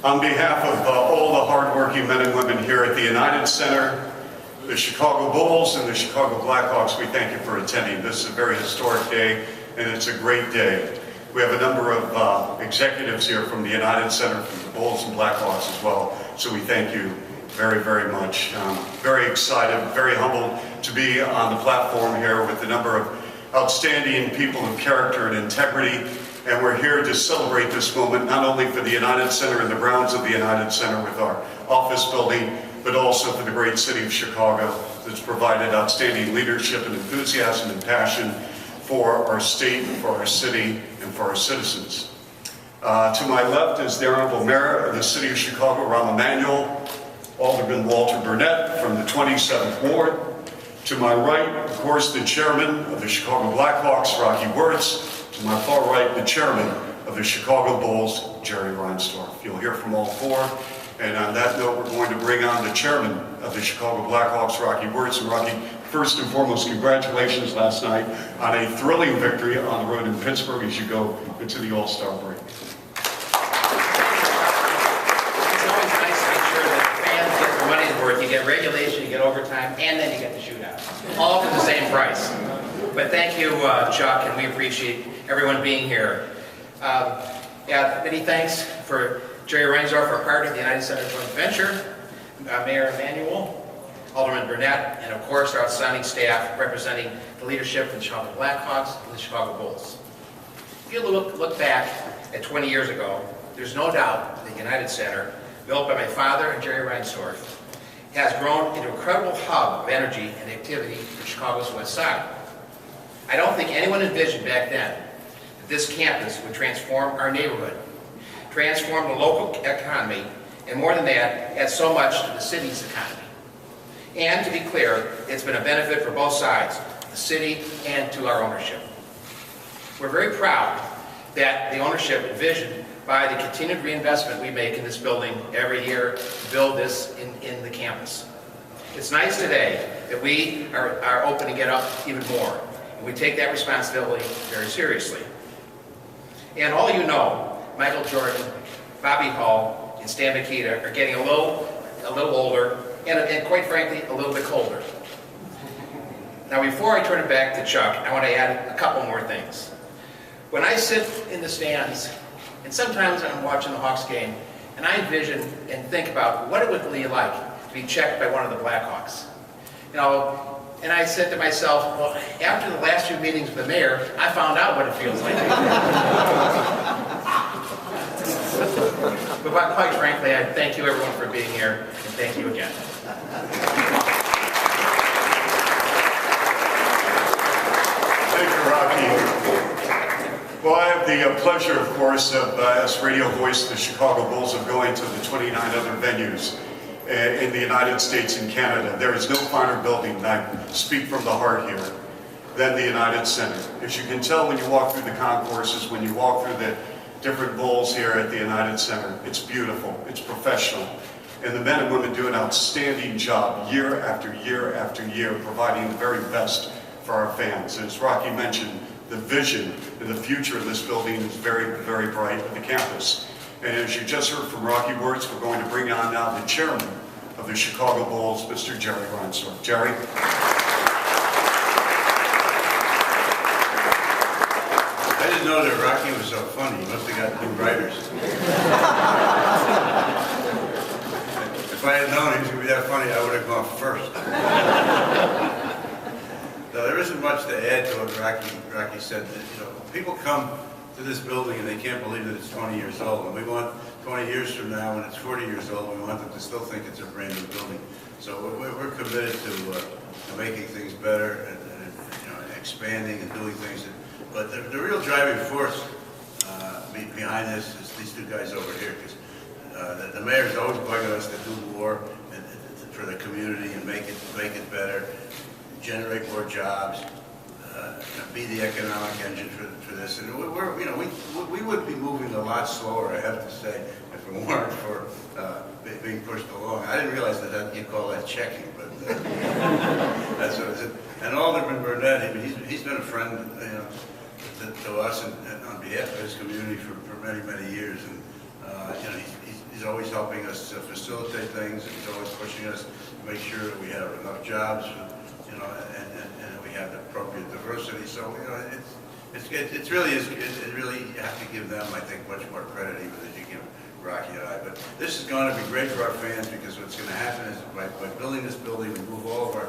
On behalf of all the hardworking men and women here at the United Center, the Chicago Bulls and the Chicago Blackhawks, we thank you for attending. This is a very historic day, and it's a great day. We have a number of executives here from the United Center, from the Bulls and Blackhawks as well, so we thank you very, very much. Very excited, very humbled to be on the platform here with a number of outstanding people of character and integrity, and we're here to celebrate this moment not only for the United Center and the grounds of the United Center with our office building, but also for the great city of Chicago that's provided outstanding leadership and enthusiasm and passion for our state, for our city, and for our citizens. To my left is the Honorable Mayor of the City of Chicago, Rahm Emanuel, Alderman Walter Burnett from the 27th Ward. To my right, of course, the Chairman of the Chicago Blackhawks, Rocky Wirtz. To my far right, the Chairman of the Chicago Bulls, Jerry Reinsdorf. You'll hear from all four. And on that note, we're going to bring on the Chairman of the Chicago Blackhawks, Rocky Wirtz. And Rocky, first and foremost, congratulations last night on a thrilling victory on the road in Pittsburgh as you go into the All-Star break. You get regulation, you get overtime, and then you get the shootout. All for the same price. But thank you, Chuck, and we appreciate everyone being here. Many thanks for Jerry Reinsdorf, our partner of the United Center Joint Venture, Mayor Emanuel, Alderman Burnett, and of course our outstanding staff representing the leadership of the Chicago Blackhawks and the Chicago Bulls. If you look back at 20 years ago, there's no doubt the United Center, built by my father and Jerry Reinsdorf, has grown into an incredible hub of energy and activity for Chicago's West Side. I don't think anyone envisioned back then that this campus would transform our neighborhood, transform the local economy, and more than that, add so much to the city's economy. And to be clear, it's been a benefit for both sides, the city and to our ownership. We're very proud that the ownership envisioned by the continued reinvestment we make in this building every year to build this in the campus. It's nice today that we are open to get up even more, and we take that responsibility very seriously. And all you know, Michael Jordan, Bobby Hall, and Stan Mikita are getting a little older, and quite frankly, a little bit colder. Now, before I turn it back to Chuck, I want to add a couple more things. When I sit in the stands, and sometimes I'm watching the Hawks game, and I envision and think about what it would be like to be checked by one of the Blackhawks. You know, and I said to myself, well, after the last few meetings with the mayor, I found out what it feels like. But quite frankly, I thank you everyone for being here, and thank you again. Thank you, Rocky. Well, I have the pleasure, of course, of, as radio voice of the Chicago Bulls, of going to the 29 other venues in the United States and Canada. There is no finer building, and I speak from the heart here, than the United Center. As you can tell when you walk through the concourses, when you walk through the different bowls here at the United Center, it's beautiful, it's professional, and the men and women do an outstanding job year after year after year, providing the very best for our fans. As Rocky mentioned, the vision and the future of this building is very, very bright at the campus. And as you just heard from Rocky Wirtz, we're going to bring on now the Chairman of the Chicago Bulls, Mr. Jerry Reinsdorf. Jerry. I didn't know that Rocky was so funny. He must have got new writers. If I had known he was going to be that funny, I would have gone first. No, there isn't much to add to what Rocky said. That, you know, people come to this building and they can't believe that it's 20 years old. And we want 20 years from now, when it's 40 years old, we want them to still think it's a brand new building. So we're committed to making things better and you know, expanding and doing things. But the real driving force behind this is these two guys over here. Because the mayor's always bugging us to do more for the community and make it better. Generate more jobs, be the economic engine for this, and we would be moving a lot slower, I have to say, if it weren't for being pushed along. I didn't realize that you call that checking, but that's what it is. And Alderman Burnett, he's been a friend, to us and on behalf of his community for many years, and He's always helping us facilitate things, and he's always pushing us to make sure that we have enough jobs, you know, and we have the appropriate diversity. So, you know, it really is. It really, you have to give them, I think, much more credit even than you give Rocky and I. But this is going to be great for our fans, because what's going to happen is by building this building, we move all of our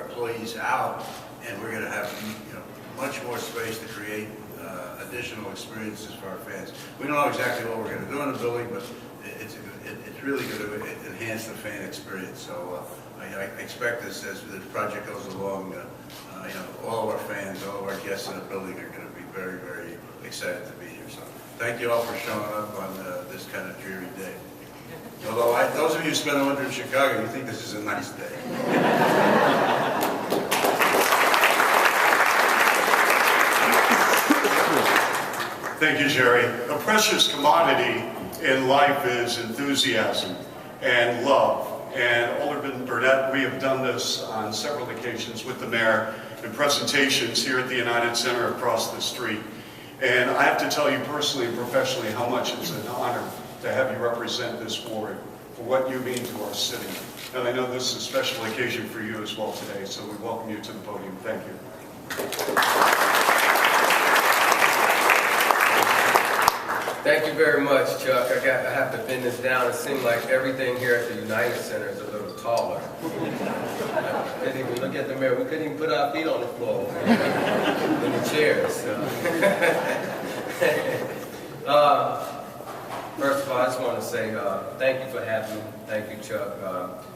employees out, and we're going to have, you know, much more space to create additional experiences for our fans. We don't know exactly what we're going to do in the building, but it's really going to enhance the fan experience. So I expect this, as the project goes along, you know, all of our fans, all of our guests in the building are going to be very, very excited to be here. So thank you all for showing up on this kind of dreary day. Although those of you who spend a winter in Chicago, you think this is a nice day. Thank you, Jerry. A precious commodity in life is enthusiasm and love. And Alderman Burnett, we have done this on several occasions with the mayor in presentations here at the United Center across the street. And I have to tell you personally and professionally how much it's an honor to have you represent this board for what you mean to our city. And I know this is a special occasion for you as well today, so we welcome you to the podium. Thank you. Thank you very much, Chuck. I have to pin this down. It seems like everything here at the United Center is a little taller. I couldn't even look at the mirror. We couldn't even put our feet on the floor in the chairs. First of all, I just want to say thank you for having me. Thank you, Chuck.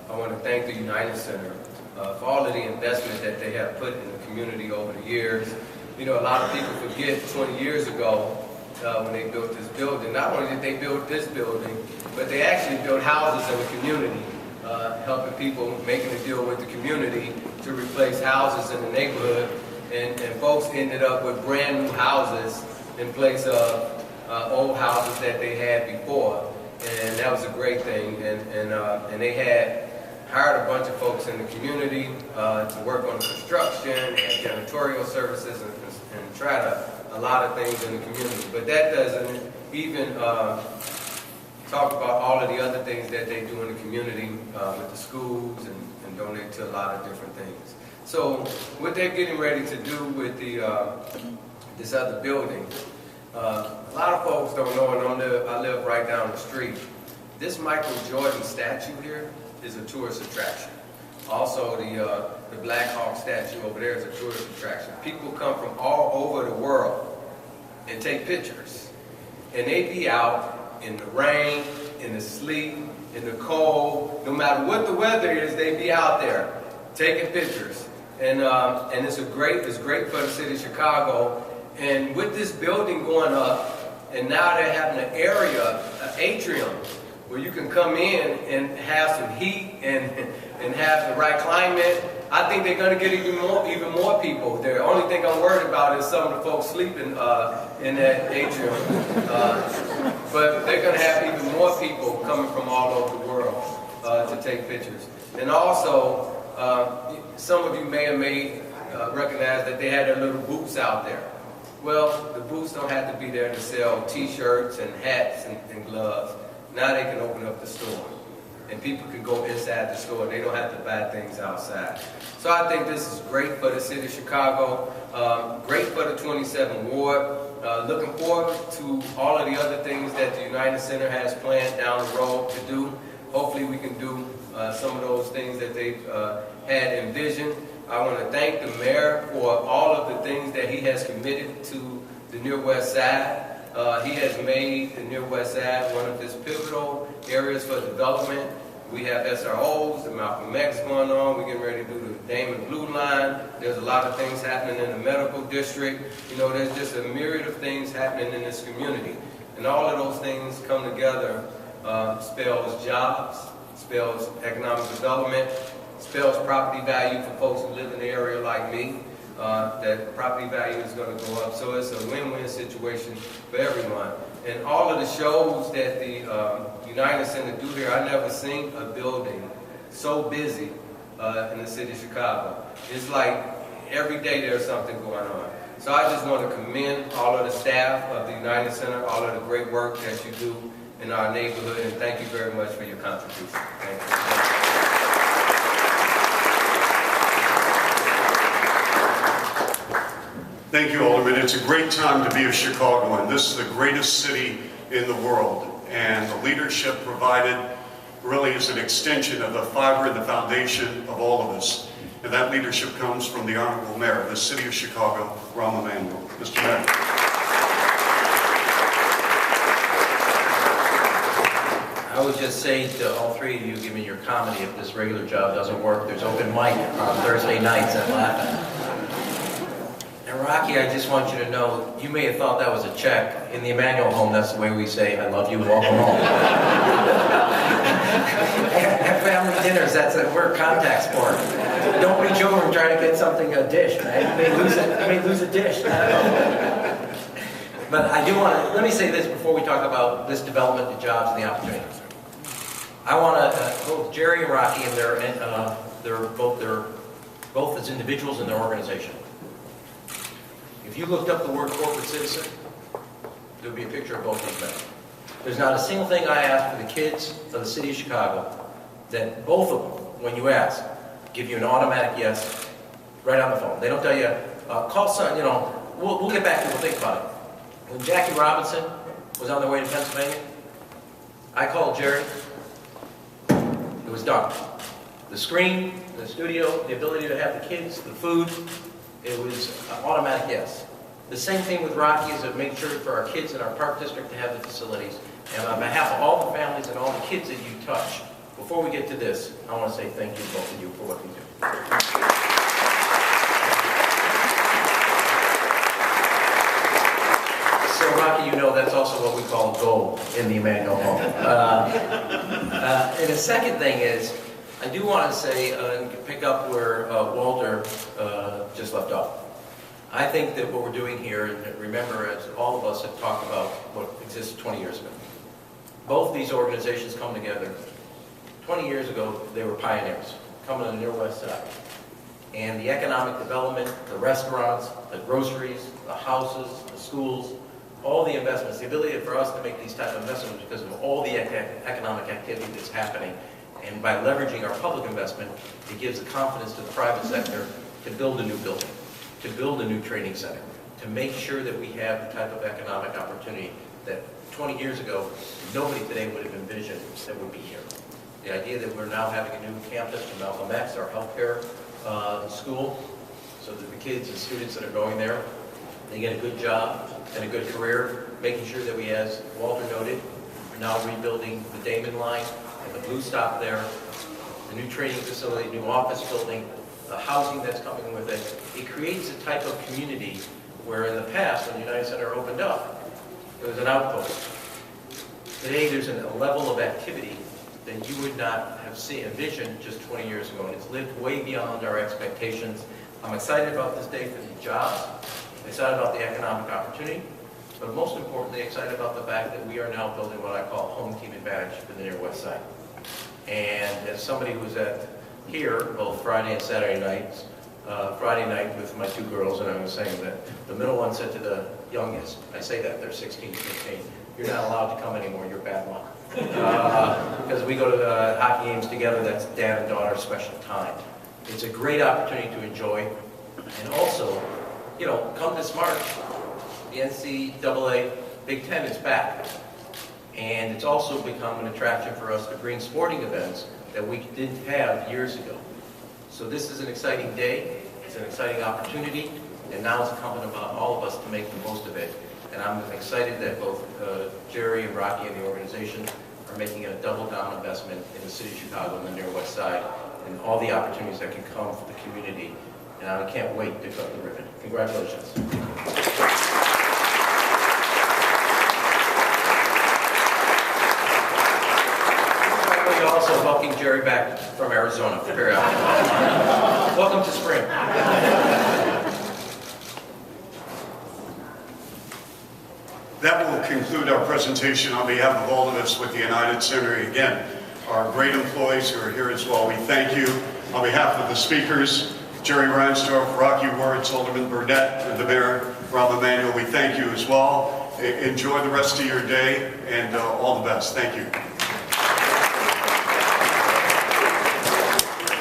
I want to thank the United Center for all of the investment that they have put in the community over the years. You know, a lot of people forget 20 years ago, when they built this building. Not only did they build this building, but they actually built houses in the community, helping people, making a deal with the community to replace houses in the neighborhood, and folks ended up with brand new houses in place of old houses that they had before, and that was a great thing. And they had hired a bunch of folks in the community to work on the construction and janitorial services and try to a lot of things in the community. But that doesn't even talk about all of the other things that they do in the community with the schools and donate to a lot of different things. So what they're getting ready to do with this other building, a lot of folks don't know, and I live right down the street. This Michael Jordan statue here is a tourist attraction. Also, the Blackhawks statue over there is a tourist attraction. People come from all over the world and take pictures. And they be out in the rain, in the sleet, in the cold. No matter what the weather is, they be out there taking pictures. And it's great for the city of Chicago. And with this building going up, and now they're having an area, an atrium, where you can come in and have some heat and have the right climate. I think they're going to get even more people. The only thing I'm worried about is some of the folks sleeping in that atrium. But they're going to have even more people coming from all over the world to take pictures. And also, some of you may have recognized that they had their little booths out there. Well, the booths don't have to be there to sell T-shirts and hats and gloves. Now they can open up the store, and people can go inside the store. They don't have to buy things outside. So I think this is great for the city of Chicago, great for the 27th Ward. Looking forward to all of the other things that the United Center has planned down the road to do. Hopefully we can do some of those things that they've had envisioned. I want to thank the mayor for all of the things that he has committed to the Near West Side. He has made the Near West Side one of his pivotal areas for development. We have SROs, the Malcolm X going on. We're getting ready to do the Damon Blue Line. There's a lot of things happening in the medical district. You know, there's just a myriad of things happening in this community. And all of those things come together, spells jobs, spells economic development, spells property value for folks who live in the area like me. That property value is going to go up. So it's a win-win situation for everyone. And all of the shows that the United Center do here, I've never seen a building so busy in the city of Chicago. It's like every day there's something going on. So I just want to commend all of the staff of the United Center, all of the great work that you do, in our neighborhood, and thank you very much for your contribution. Thank you. Thank you, Alderman. It's a great time to be a Chicagoan. This is the greatest city in the world, and the leadership provided really is an extension of the fiber and the foundation of all of us. And that leadership comes from the Honorable Mayor of the City of Chicago, Rahm Emanuel. Mr. Mayor. I would just say to all three of you, give me your comedy if this regular job doesn't work. There's open mic on Thursday nights at Latin. And Rocky, I just want you to know, you may have thought that was a check. In the Emanuel home, that's the way we say, I love you, welcome home. At family dinners, we're a contact sport. Don't reach over and try to get something, a dish, man. You may lose a dish. But I do want to, let me say this before we talk about this development, the jobs, and the opportunities. I want to, both Jerry and Rocky, and they're both as individuals in their organization. If you looked up the word corporate citizen, there would be a picture of both these men. There's not a single thing I ask for the kids of the city of Chicago that both of them, when you ask, give you an automatic yes right on the phone. They don't tell you, call son, we'll get back to it, we'll think about it. When Jackie Robinson was on their way to Pennsylvania, I called Jerry. It was done. The screen, the studio, the ability to have the kids, the food, it was an automatic yes. The same thing with Rocky is to make sure for our kids in our park district to have the facilities. And on behalf of all the families and all the kids that you touch, before we get to this, I want to say thank you both of you for what you do. So Rocky, you know that's also what we call a goal in the Emanuel home. And the second thing is, I do want to say, pick up where Walter just left off. I think that what we're doing here, and remember, as all of us have talked about what existed 20 years ago, both these organizations come together. 20 years ago, they were pioneers, coming on the Near West Side. And the economic development, the restaurants, the groceries, the houses, the schools, all the investments, the ability for us to make these type of investments because of all the economic activity that's happening. And by leveraging our public investment, it gives the confidence to the private sector to build a new building, to build a new training center, to make sure that we have the type of economic opportunity that 20 years ago, nobody today would have envisioned that would be here. The idea that we're now having a new campus from Malcolm X, our healthcare school, so that the kids and students that are going there, they get a good job and a good career, making sure that we, as Walter noted, are now rebuilding the Damon line and the Blue Stop there, the new training facility, new office building, the housing that's coming with it. It creates a type of community where in the past, when the United Center opened up, it was an outpost. Today, there's a level of activity that you would not have envisioned just 20 years ago, and it's lived way beyond our expectations. I'm excited about this day for the jobs, I'm excited about the economic opportunity, but most importantly, excited about the fact that we are now building what I call home team advantage for the Near West Side. And as somebody who's at here both Friday and Saturday nights, Friday night with my two girls, and I was saying that the middle one said to the youngest, I say that, they're 16, 15, you're not allowed to come anymore, you're bad luck. Because we go to hockey games together, that's dad and daughter special time. It's a great opportunity to enjoy. And also, come this March, the NCAA Big Ten is back. And it's also become an attraction for us to bring sporting events that we didn't have years ago. So this is an exciting day, it's an exciting opportunity, and now it's incumbent upon all of us to make the most of it. And I'm excited that both Jerry and Rocky and the organization are making a double-down investment in the city of Chicago and the Near West Side, and all the opportunities that can come for the community. And I can't wait to cut the ribbon. Congratulations. We're also welcoming Jerry back from Arizona for periodically. Welcome to spring. That will conclude our presentation on behalf of all of us with the United Center. Again, our great employees who are here as well, we thank you. On behalf of the speakers, Jerry Reinsdorf, Rocky Wirtz, Alderman Burnett, and the Mayor, Rahm Emanuel, we thank you as well. Enjoy the rest of your day, and all the best. Thank you.